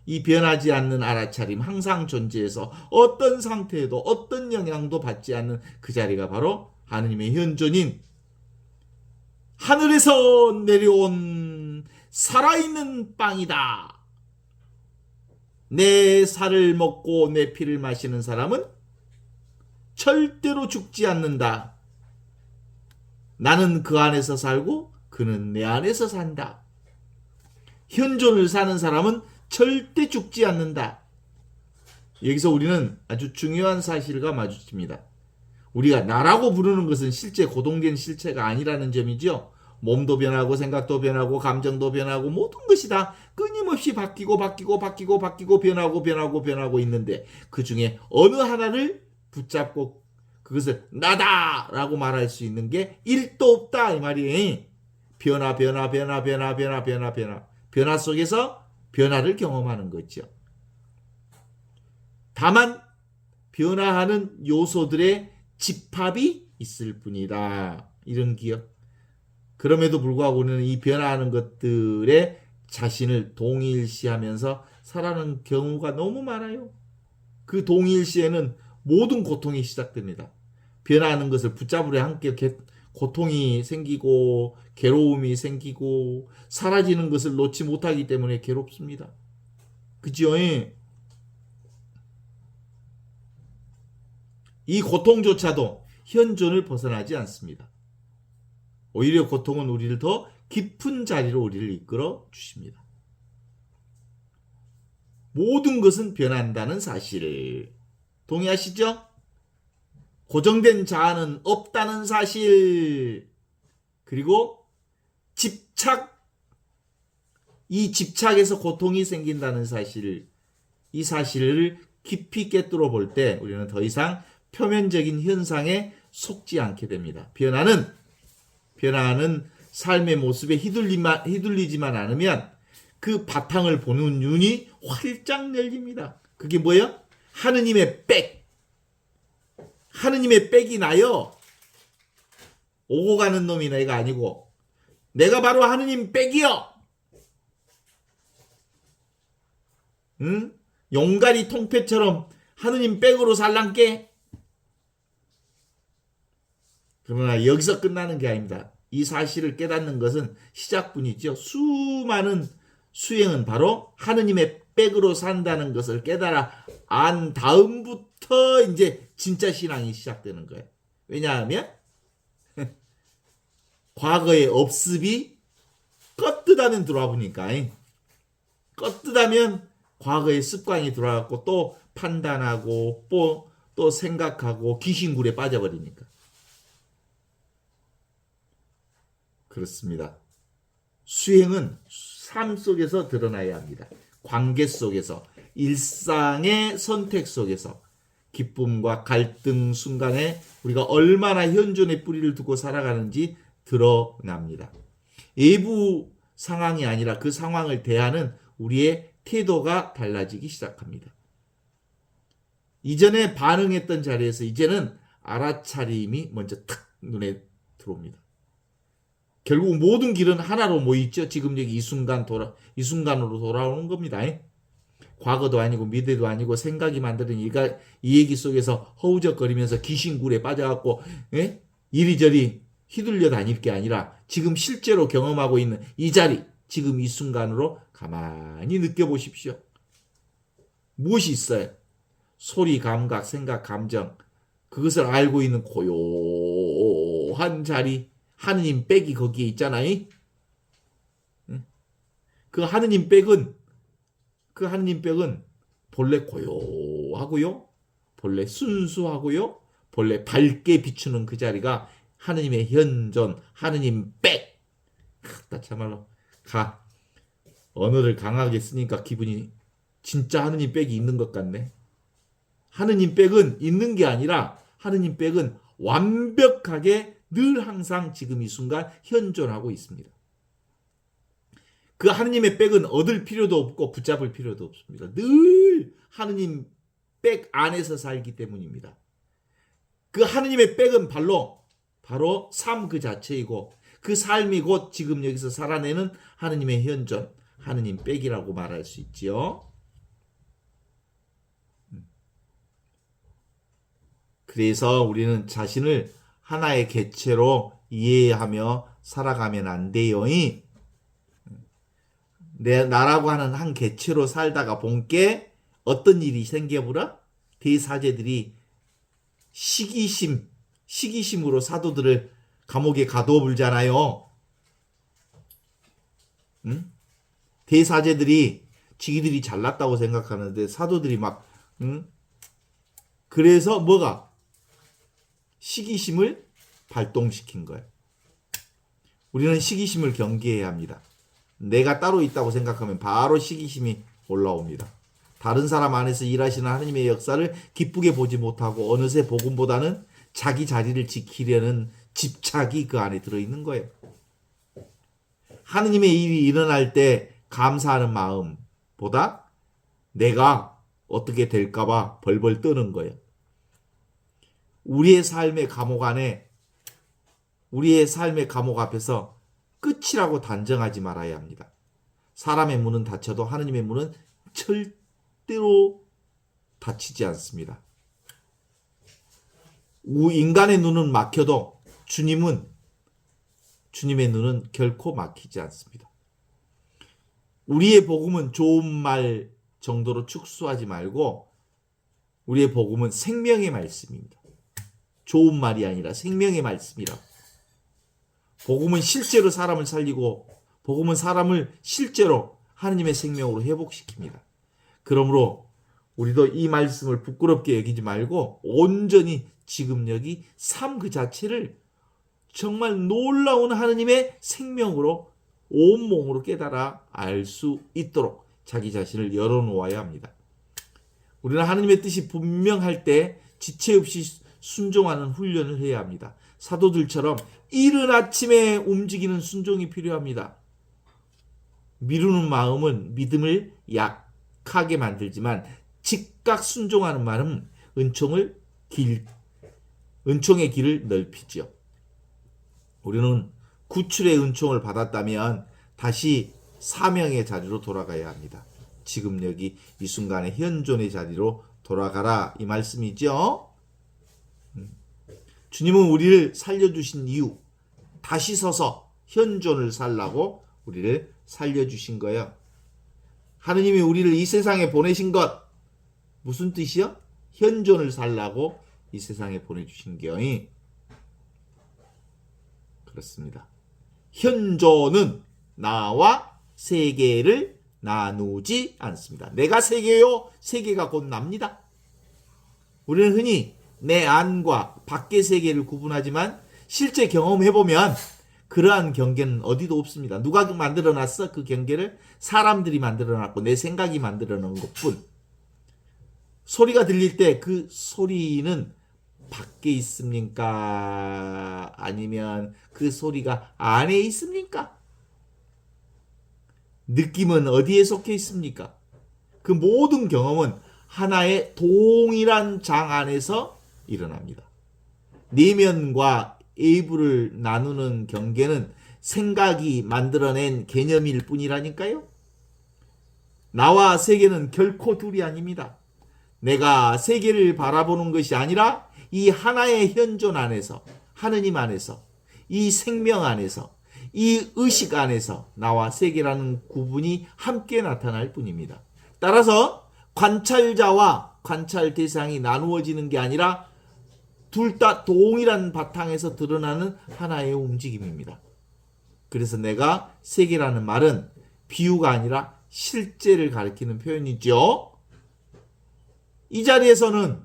Speaker 2: 이 변하지 않는 알아차림 항상 존재해서 어떤 상태에도 어떤 영향도 받지 않는 그 자리가 바로 하느님의 현존인 하늘에서 내려온 살아있는 빵이다. 내 살을 먹고 내 피를 마시는 사람은 절대로 죽지 않는다. 나는 그 안에서 살고 그는 내 안에서 산다. 현존을 사는 사람은 절대 죽지 않는다. 여기서 우리는 아주 중요한 사실과 마주칩니다. 우리가 나라고 부르는 것은 실제 고동된 실체가 아니라는 점이죠. 몸도 변하고 생각도 변하고 감정도 변하고 모든 것이 다 끊임없이 바뀌고 변하고 있는데 그 중에 어느 하나를 붙잡고 그것을 나다라고 말할 수 있는 게 1도 없다 이 말이에요. 변화 속에서 변화를 경험하는 거죠. 다만 변화하는 요소들의 집합이 있을 뿐이다. 이런 기억. 그럼에도 불구하고 우리는 이 변화하는 것들에 자신을 동일시하면서 살아가는 경우가 너무 많아요. 그 동일시에는 모든 고통이 시작됩니다. 변화하는 것을 붙잡으려 함께 고통이 생기고 괴로움이 생기고 사라지는 것을 놓지 못하기 때문에 괴롭습니다. 그죠? 이 고통조차도 현존을 벗어나지 않습니다. 오히려 고통은 우리를 더 깊은 자리로 우리를 이끌어 주십니다. 모든 것은 변한다는 사실 동의하시죠? 고정된 자아는 없다는 사실 그리고 이 집착에서 고통이 생긴다는 사실 이 사실을 깊이 꿰뚫어 볼 때 우리는 더 이상 표면적인 현상에 속지 않게 됩니다. 변화는 삶의 모습에 휘둘리지만 않으면 그 바탕을 보는 눈이 활짝 열립니다. 그게 뭐예요? 하느님의 백이 나요. 오고 가는 놈이 내가 아니고 내가 바로 하느님 백이요. 응? 용가리 통폐처럼 하느님 백으로 살란께. 그러나 여기서 끝나는 게 아닙니다. 이 사실을 깨닫는 것은 시작뿐이죠. 수많은 수행은 바로 하느님의 백으로 산다는 것을 깨달아 안 다음부터 이제 진짜 신앙이 시작되는 거예요. 왜냐하면 과거의 업습이 껐듯하면 들어와 보니까 껐듯하면 과거의 습관이 들어와갖고 또 판단하고 또 생각하고 귀신굴에 빠져버리니까. 그렇습니다. 수행은 삶 속에서 드러나야 합니다. 관계 속에서, 일상의 선택 속에서, 기쁨과 갈등 순간에 우리가 얼마나 현존의 뿌리를 두고 살아가는지 드러납니다. 외부 상황이 아니라 그 상황을 대하는 우리의 태도가 달라지기 시작합니다. 이전에 반응했던 자리에서 이제는 알아차림이 먼저 탁 눈에 들어옵니다. 결국 모든 길은 하나로 모이죠. 지금 여기 이 순간으로 돌아오는 겁니다. 과거도 아니고 미래도 아니고 생각이 만드는 이 얘기 속에서 허우적거리면서 귀신굴에 빠져갖고 이리저리 휘둘려 다닐 게 아니라 지금 실제로 경험하고 있는 이 자리, 지금 이 순간으로 가만히 느껴보십시오. 무엇이 있어요? 소리, 감각, 생각, 감정, 그것을 알고 있는 고요한 자리, 하느님 백이 거기에 있잖아요. 그 하느님 백은 본래 고요하고요, 본래 순수하고요, 본래 밝게 비추는 그 자리가 하느님의 현존, 하느님 백. 나 참말로 언어를 강하게 쓰니까 기분이 진짜 하느님 백이 있는 것 같네. 하느님 백은 있는 게 아니라 하느님 백은 완벽하게 늘 항상 지금 이 순간 현존하고 있습니다. 그 하느님의 백은 얻을 필요도 없고 붙잡을 필요도 없습니다. 늘 하느님 백 안에서 살기 때문입니다. 그 하느님의 백은 바로 삶 그 자체이고 그 삶이 곧 지금 여기서 살아내는 하느님의 현존, 하느님 백이라고 말할 수 있지요. 그래서 우리는 자신을 하나의 객체로 이해하며 살아가면 안 돼요. 나라고 하는 한 객체로 살다가 본게 어떤 일이 생겨보라? 대사제들이 시기심으로 사도들을 감옥에 가두어 불잖아요. 응? 대사제들이 지기들이 잘났다고 생각하는데 사도들이 막 그래서 뭐가? 시기심을 발동시킨 거예요. 우리는 시기심을 경계해야 합니다. 내가 따로 있다고 생각하면 바로 시기심이 올라옵니다. 다른 사람 안에서 일하시는 하나님의 역사를 기쁘게 보지 못하고 어느새 복음보다는 자기 자리를 지키려는 집착이 그 안에 들어있는 거예요. 하느님의 일이 일어날 때 감사하는 마음보다 내가 어떻게 될까봐 벌벌 떠는 거예요. 우리의 삶의 감옥 앞에서 끝이라고 단정하지 말아야 합니다. 사람의 문은 닫혀도 하느님의 문은 절대로 닫히지 않습니다. 인간의 눈은 막혀도 주님의 눈은 결코 막히지 않습니다. 우리의 복음은 좋은 말 정도로 축소하지 말고 우리의 복음은 생명의 말씀입니다. 좋은 말이 아니라 생명의 말씀이라. 복음은 실제로 사람을 살리고 복음은 사람을 실제로 하느님의 생명으로 회복시킵니다. 그러므로 우리도 이 말씀을 부끄럽게 여기지 말고 온전히 지금 여기 삶 그 자체를 정말 놀라운 하느님의 생명으로 온몸으로 깨달아 알 수 있도록 자기 자신을 열어놓아야 합니다. 우리는 하느님의 뜻이 분명할 때 지체 없이 순종하는 훈련을 해야 합니다. 사도들처럼 이른 아침에 움직이는 순종이 필요합니다. 미루는 마음은 믿음을 약하게 만들지만 즉각 순종하는 말은 은총의 길을 넓히죠. 우리는 구출의 은총을 받았다면 다시 사명의 자리로 돌아가야 합니다. 지금 여기 이 순간의 현존의 자리로 돌아가라 이 말씀이죠. 주님은 우리를 살려주신 이유, 다시 서서 현존을 살라고 우리를 살려주신 거예요. 하느님이 우리를 이 세상에 보내신 것 무슨 뜻이요? 현존을 살라고 이 세상에 보내주신 게요. 그렇습니다. 현존은 나와 세계를 나누지 않습니다. 내가 세계요, 세계가 곧 납니다. 우리는 흔히 내 안과 밖의 세계를 구분하지만 실제 경험해보면 그러한 경계는 어디도 없습니다. 누가 만들어놨어? 그 경계를 사람들이 만들어놨고 내 생각이 만들어놓은 것뿐. 소리가 들릴 때 그 소리는 밖에 있습니까? 아니면 그 소리가 안에 있습니까? 느낌은 어디에 속해 있습니까? 그 모든 경험은 하나의 동일한 장 안에서 일어납니다. 내면과 외부를 나누는 경계는 생각이 만들어낸 개념일 뿐이라니까요. 나와 세계는 결코 둘이 아닙니다. 내가 세계를 바라보는 것이 아니라 이 하나의 현존 안에서, 하느님 안에서, 이 생명 안에서, 이 의식 안에서 나와 세계라는 구분이 함께 나타날 뿐입니다. 따라서 관찰자와 관찰 대상이 나누어지는 게 아니라 둘 다 동일한 바탕에서 드러나는 하나의 움직임입니다. 그래서 내가 세계라는 말은 비유가 아니라 실제를 가리키는 표현이죠. 이 자리에서는,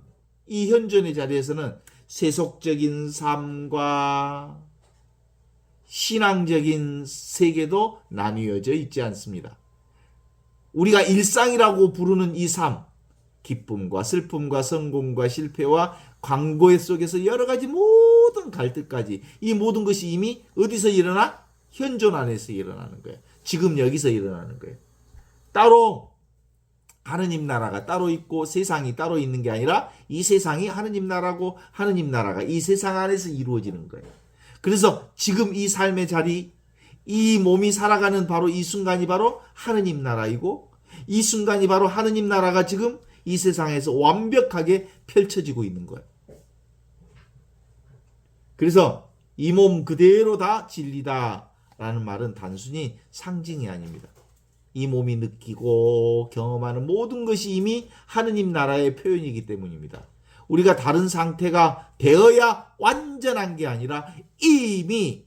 Speaker 2: 이 현존의 자리에서는 세속적인 삶과 신앙적인 세계도 나뉘어져 있지 않습니다. 우리가 일상이라고 부르는 이 삶, 기쁨과 슬픔과 성공과 실패와 광고 속에서 여러 가지 모든 갈등까지, 이 모든 것이 이미 어디서 일어나? 현존 안에서 일어나는 거예요. 지금 여기서 일어나는 거예요. 따로 하느님 나라가 따로 있고 세상이 따로 있는 게 아니라 이 세상이 하느님 나라고 하느님 나라가 이 세상 안에서 이루어지는 거예요. 그래서 지금 이 삶의 자리, 이 몸이 살아가는 바로 이 순간이 바로 하느님 나라이고, 이 순간이 바로 하느님 나라가 지금 이 세상에서 완벽하게 펼쳐지고 있는 거예요. 그래서 이 몸 그대로 다 진리다라는 말은 단순히 상징이 아닙니다. 이 몸이 느끼고 경험하는 모든 것이 이미 하느님 나라의 표현이기 때문입니다. 우리가 다른 상태가 되어야 완전한 게 아니라 이미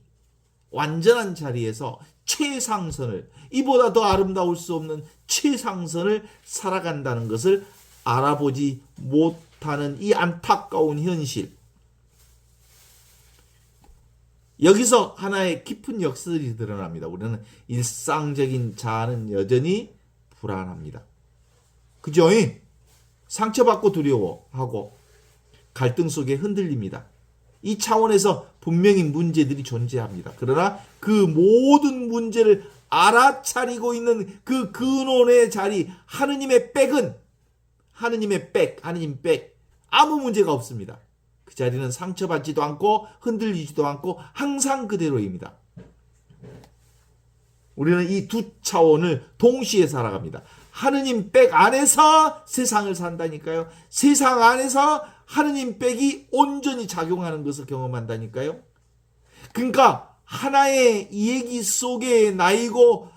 Speaker 2: 완전한 자리에서 최상선을, 이보다 더 아름다울 수 없는 최상선을 살아간다는 것을 알아보지 못하는 이 안타까운 현실. 여기서 하나의 깊은 역설이 드러납니다. 우리는 일상적인 자아는 여전히 불안합니다. 그죠? 상처받고 두려워하고 갈등 속에 흔들립니다. 이 차원에서 분명히 문제들이 존재합니다. 그러나 그 모든 문제를 알아차리고 있는 그 근원의 자리, 하느님의 백은, 하느님의 백, 하느님 백, 아무 문제가 없습니다. 그 자리는 상처받지도 않고 흔들리지도 않고 항상 그대로입니다. 우리는 이 두 차원을 동시에 살아갑니다. 하느님 백 안에서 세상을 산다니까요. 세상 안에서 하느님 백이 온전히 작용하는 것을 경험한다니까요. 그러니까 하나의 이 얘기 속의 나이고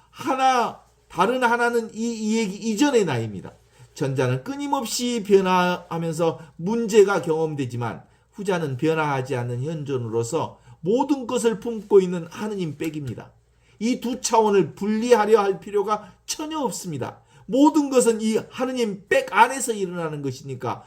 Speaker 2: 다른 하나는 이 얘기 이전의 나이입니다. 전자는 끊임없이 변화하면서 문제가 경험되지만 후자는 변화하지 않는 현존으로서 모든 것을 품고 있는 하느님 백입니다. 이 두 차원을 분리하려 할 필요가 전혀 없습니다. 모든 것은 이 하느님 백 안에서 일어나는 것이니까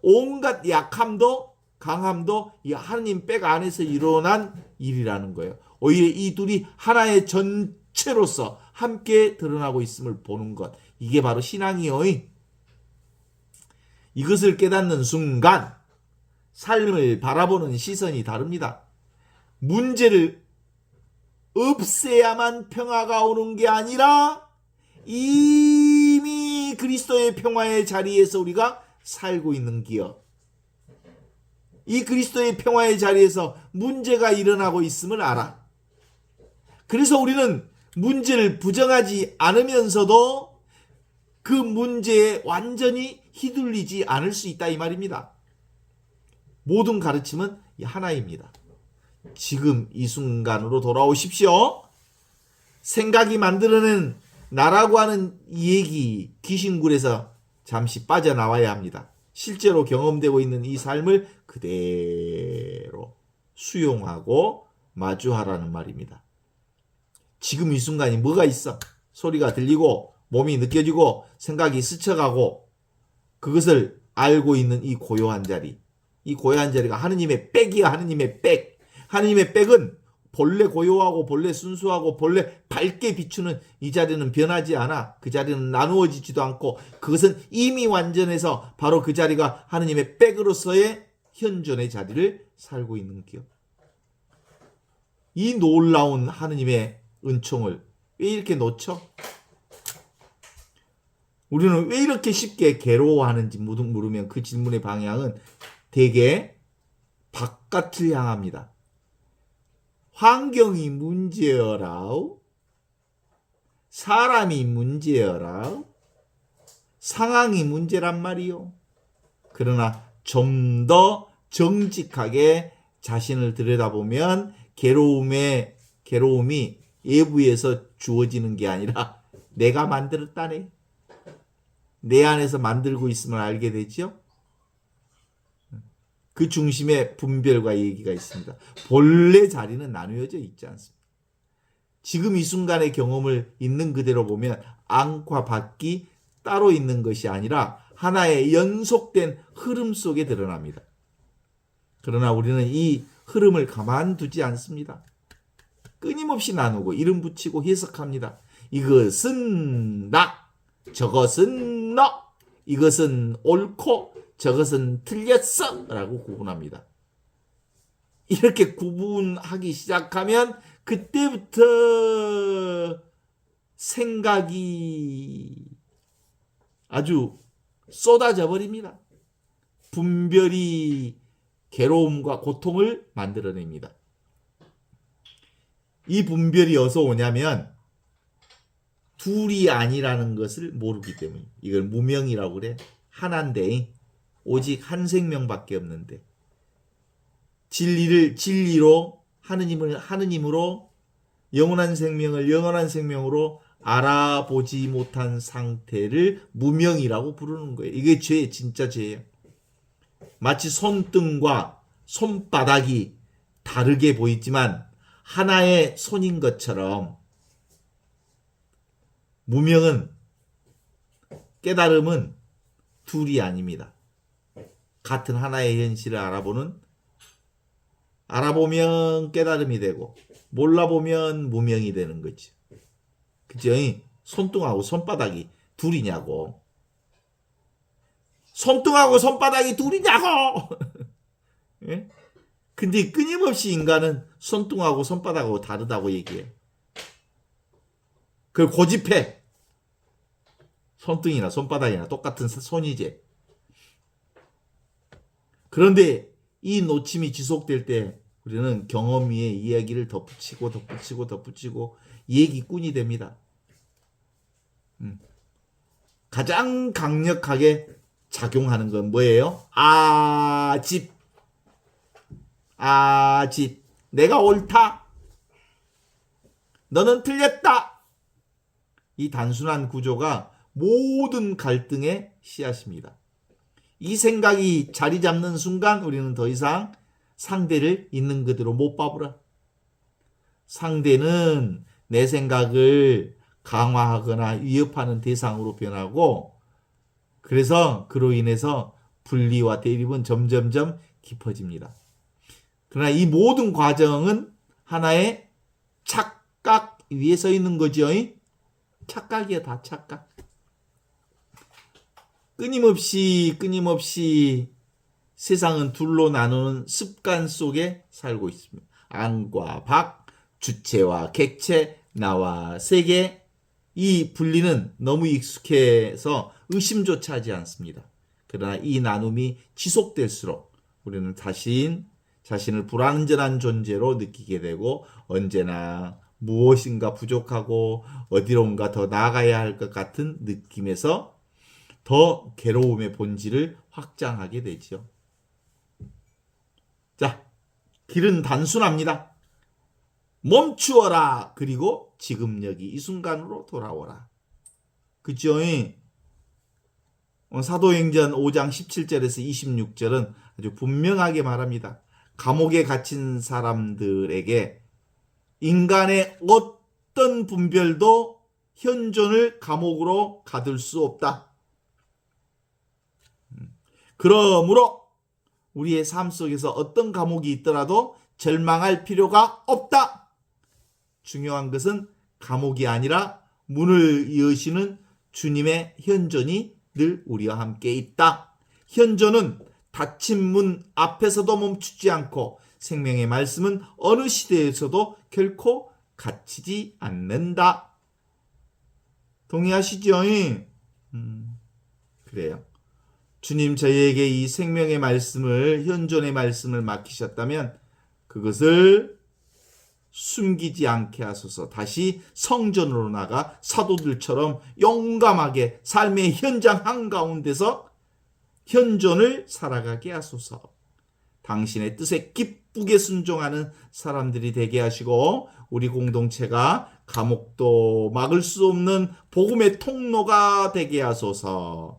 Speaker 2: 온갖 약함도 강함도 이 하느님 백 안에서 일어난 일이라는 거예요. 오히려 이 둘이 하나의 전체로서 함께 드러나고 있음을 보는 것, 이게 바로 신앙이요. 이것을 깨닫는 순간 삶을 바라보는 시선이 다릅니다. 문제를 없애야만 평화가 오는 게 아니라 이미 그리스도의 평화의 자리에서 우리가 살고 있는 기여. 이 그리스도의 평화의 자리에서 문제가 일어나고 있음을 알아. 그래서 우리는 문제를 부정하지 않으면서도 그 문제에 완전히 휘둘리지 않을 수 있다 이 말입니다. 모든 가르침은 하나입니다. 지금 이 순간으로 돌아오십시오. 생각이 만들어낸 나라고 하는 이 얘기 귀신굴에서 잠시 빠져나와야 합니다. 실제로 경험되고 있는 이 삶을 그대로 수용하고 마주하라는 말입니다. 지금 이 순간이 뭐가 있어? 소리가 들리고 몸이 느껴지고 생각이 스쳐가고 그것을 알고 있는 이 고요한 자리. 이 고요한 자리가 하느님의 백이야. 하느님의 백. 하느님의 백은 본래 고요하고 본래 순수하고 본래 밝게 비추는 이 자리는 변하지 않아. 그 자리는 나누어지지도 않고 그것은 이미 완전해서 바로 그 자리가 하느님의 백으로서의 현존의 자리를 살고 있는 기업. 이 놀라운 하느님의 은총을 왜 이렇게 놓쳐? 우리는 왜 이렇게 쉽게 괴로워하는지 물으면 그 질문의 방향은 대개 바깥을 향합니다. 환경이 문제여라우, 사람이 문제여라우, 상황이 문제란 말이요. 그러나 좀 더 정직하게 자신을 들여다보면 괴로움이 외부에서 주어지는 게 아니라 내가 만들었다네. 내 안에서 만들고 있음을 알게 되죠. 그 중심에 분별과 얘기가 있습니다. 본래 자리는 나누어져 있지 않습니다. 지금 이 순간의 경험을 있는 그대로 보면 안과 밖이 따로 있는 것이 아니라 하나의 연속된 흐름 속에 드러납니다. 그러나 우리는 이 흐름을 가만두지 않습니다. 끊임없이 나누고 이름 붙이고 해석합니다. 이것은 나, 저것은 너, 이것은 옳고 저것은 틀렸어 라고 구분합니다. 이렇게 구분하기 시작하면 그때부터 생각이 아주 쏟아져 버립니다. 분별이 괴로움과 고통을 만들어냅니다. 이 분별이 어디서 오냐면 둘이 아니라는 것을 모르기 때문에. 이걸 무명이라고 그래. 하나인데 오직 한 생명밖에 없는데 진리를 진리로 하느님으로 영원한 생명을 영원한 생명으로 알아보지 못한 상태를 무명이라고 부르는 거예요. 이게 죄, 진짜 죄예요. 마치 손등과 손바닥이 다르게 보이지만 하나의 손인 것처럼 무명은, 깨달음은 둘이 아닙니다. 같은 하나의 현실을 알아보면 깨달음이 되고 몰라보면 무명이 되는 거죠. 그죠? 손등하고 손바닥이 둘이냐고. 손등하고 손바닥이 둘이냐고. 예? 근데 끊임없이 인간은 손등하고 손바닥하고 다르다고 얘기해. 그걸 고집해. 손등이나 손바닥이나 똑같은 손이지. 그런데 이 놓침이 지속될 때 우리는 경험 위에 이야기를 덧붙이고 얘기꾼이 됩니다. 가장 강력하게 작용하는 건 뭐예요? 아집. 내가 옳다. 너는 틀렸다. 이 단순한 구조가 모든 갈등의 씨앗입니다. 이 생각이 자리 잡는 순간 우리는 더 이상 상대를 있는 그대로 못 봐보라. 상대는 내 생각을 강화하거나 위협하는 대상으로 변하고, 그래서 그로 인해서 분리와 대립은 점점점 깊어집니다. 그러나 이 모든 과정은 하나의 착각 위에 서 있는 거죠. 착각이야, 다 착각. 끊임없이 세상은 둘로 나누는 습관 속에 살고 있습니다. 안과 밖, 주체와 객체, 나와 세계. 이 분리는 너무 익숙해서 의심조차 하지 않습니다. 그러나 이 나눔이 지속될수록 우리는 자신을 불완전한 존재로 느끼게 되고 언제나 무엇인가 부족하고 어디론가 더 나아가야 할 것 같은 느낌에서 더 괴로움의 본질을 확장하게 되지요. 자, 길은 단순합니다. 멈추어라. 그리고 지금 여기 이 순간으로 돌아오라. 그죠? 사도행전 5장 17절에서 26절은 아주 분명하게 말합니다. 감옥에 갇힌 사람들에게 인간의 어떤 분별도 현존을 감옥으로 가둘 수 없다. 그러므로 우리의 삶 속에서 어떤 감옥이 있더라도 절망할 필요가 없다. 중요한 것은 감옥이 아니라 문을 여시는 주님의 현존이 늘 우리와 함께 있다. 현존은 닫힌 문 앞에서도 멈추지 않고 생명의 말씀은 어느 시대에서도 결코 갇히지 않는다. 동의하시죠? 그래요. 주님 저희에게 이 생명의 말씀을, 현존의 말씀을 맡기셨다면 그것을 숨기지 않게 하소서. 다시 성전으로 나가 사도들처럼 용감하게 삶의 현장 한가운데서 현존을 살아가게 하소서. 당신의 뜻에 기쁘게 순종하는 사람들이 되게 하시고 우리 공동체가 감옥도 막을 수 없는 복음의 통로가 되게 하소서.